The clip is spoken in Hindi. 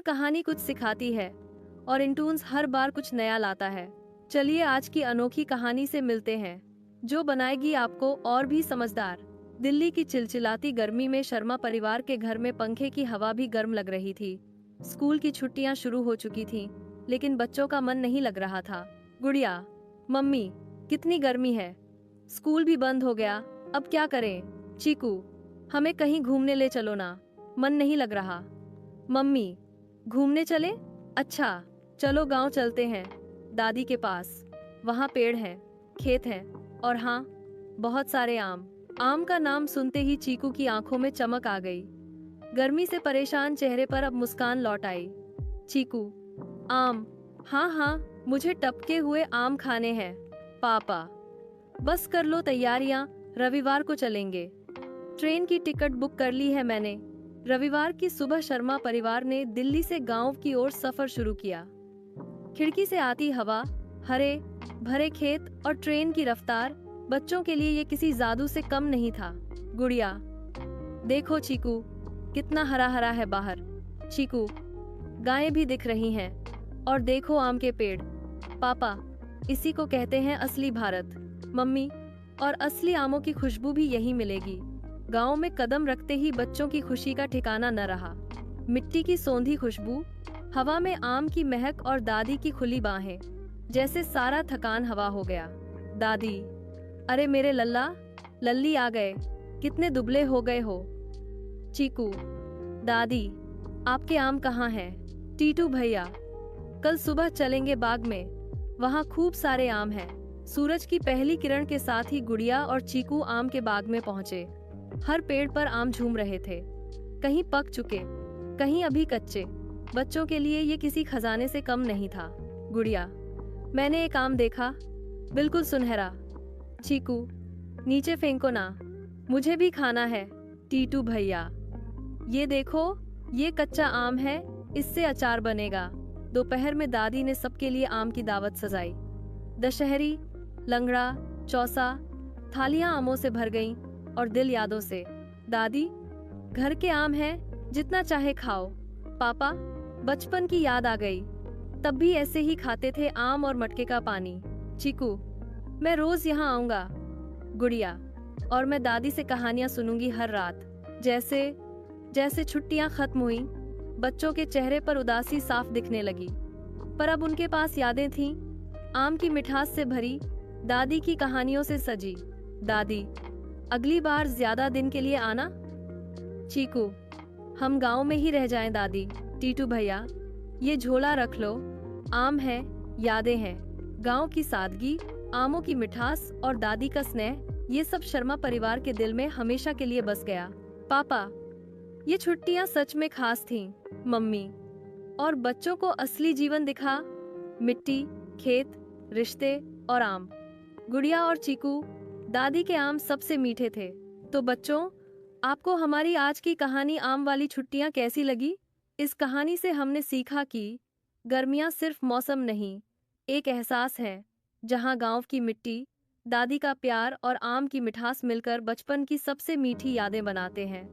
हर कहानी कुछ सिखाती है और इंटून्स हर बार कुछ नया लाता है। चलिए आज की अनोखी कहानी से मिलते हैं, जो बनाएगी आपको और भी समझदार। दिल्ली की चिलचिलाती गर्मी में शर्मा परिवार के घर में पंखे की हवा भी गर्म लग रही थी। स्कूल की छुट्टियां शुरू हो चुकी थीं, लेकिन बच्चों का मन नहीं लग रहा था। गुड़िया, मम्मी, कितनी गर्मी है, स्कूल भी बंद हो गया, अब क्या करें? चीकू, हमें कहीं घूमने ले चलो ना, मन नहीं लग रहा। मम्मी, घूमने चले? अच्छा, चलो गांव चलते हैं, दादी के पास। वहाँ पेड़ हैं, खेत हैं और हाँ, बहुत सारे आम। आम का नाम सुनते ही चीकू की आंखों में चमक आ गई। गर्मी से परेशान चेहरे पर अब मुस्कान लौट आई। चीकू, आम, हाँ हाँ, मुझे टपके हुए आम खाने हैं। पापा, बस कर लो तैयारियां, रविवार को चलेंगे। ट्रेन की टिकट बुक कर ली है मैंने। रविवार की सुबह शर्मा परिवार ने दिल्ली से गांव की ओर सफर शुरू किया। खिड़की से आती हवा, हरे भरे खेत और ट्रेन की रफ्तार, बच्चों के लिए ये किसी जादू से कम नहीं था। गुड़िया, देखो चीकू, कितना हरा हरा है बाहर। चीकू, गायें भी दिख रही हैं और देखो आम के पेड़। पापा, इसी को कहते हैं असली भारत। मम्मी, और असली आमों की खुशबू भी यहीं मिलेगी। गांव में कदम रखते ही बच्चों की खुशी का ठिकाना न रहा। मिट्टी की सौंधी खुशबू, हवा में आम की महक और दादी की खुली बाहें, जैसे सारा थकान हवा हो गया। दादी, अरे मेरे लल्ला, लल्ली आ गए, कितने दुबले हो गए हो। चीकू, दादी, आपके आम कहाँ हैं? टीटू भैया, कल सुबह चलेंगे बाग में, वहाँ खूब सारे आम हैं। सूरज की पहली किरण के साथ ही गुड़िया और चीकू आम के बाग में पहुंचे। हर पेड़ पर आम झूम रहे थे, कहीं पक चुके, कहीं अभी कच्चे। बच्चों के लिए ये किसी खजाने से कम नहीं था। गुड़िया, मैंने एक आम देखा, बिल्कुल सुनहरा। चीकू, नीचे फेंको ना, मुझे भी खाना है। टीटू भैया, ये देखो, ये कच्चा आम है, इससे अचार बनेगा। दोपहर में दादी ने सबके लिए आम की दावत सजाई। दशहरी, लंगड़ा, चौसा, थालियां आमों से भर गईं और दिल यादों से। दादी, घर के आम हैं, जितना चाहे खाओ। पापा, बचपन की याद आ गई, तब भी ऐसे ही खाते थे आम और मटके का पानी। चीकू, मैं रोज यहाँ आऊंगा। गुड़िया, और मैं दादी से कहानियां सुनूंगी हर रात। जैसे जैसे छुट्टियां खत्म हुई, बच्चों के चेहरे पर उदासी साफ दिखने लगी, पर अब उनके पास यादें थीं, आम की मिठास से भरी, दादी की कहानियों से सजी। दादी, अगली बार ज्यादा दिन के लिए आना। चीकू, हम गांव में ही रह जाएं दादी। टीटू भैया, ये झोला रख लो, आम है, यादें हैं, गांव की सादगी, आमों की मिठास और दादी का स्नेह, ये सब शर्मा परिवार के दिल में हमेशा के लिए बस गया। पापा, ये छुट्टियां सच में खास थीं। मम्मी, और बच्चों को असली जीवन दिखा, मिट्टी, खेत, रिश्ते और आम। गुड़िया और चीकू, दादी के आम सबसे मीठे थे। तो बच्चों, आपको हमारी आज की कहानी आम वाली छुट्टियां कैसी लगी? इस कहानी से हमने सीखा कि गर्मियां सिर्फ मौसम नहीं, एक एहसास है, जहां गांव की मिट्टी, दादी का प्यार और आम की मिठास मिलकर बचपन की सबसे मीठी यादें बनाते हैं।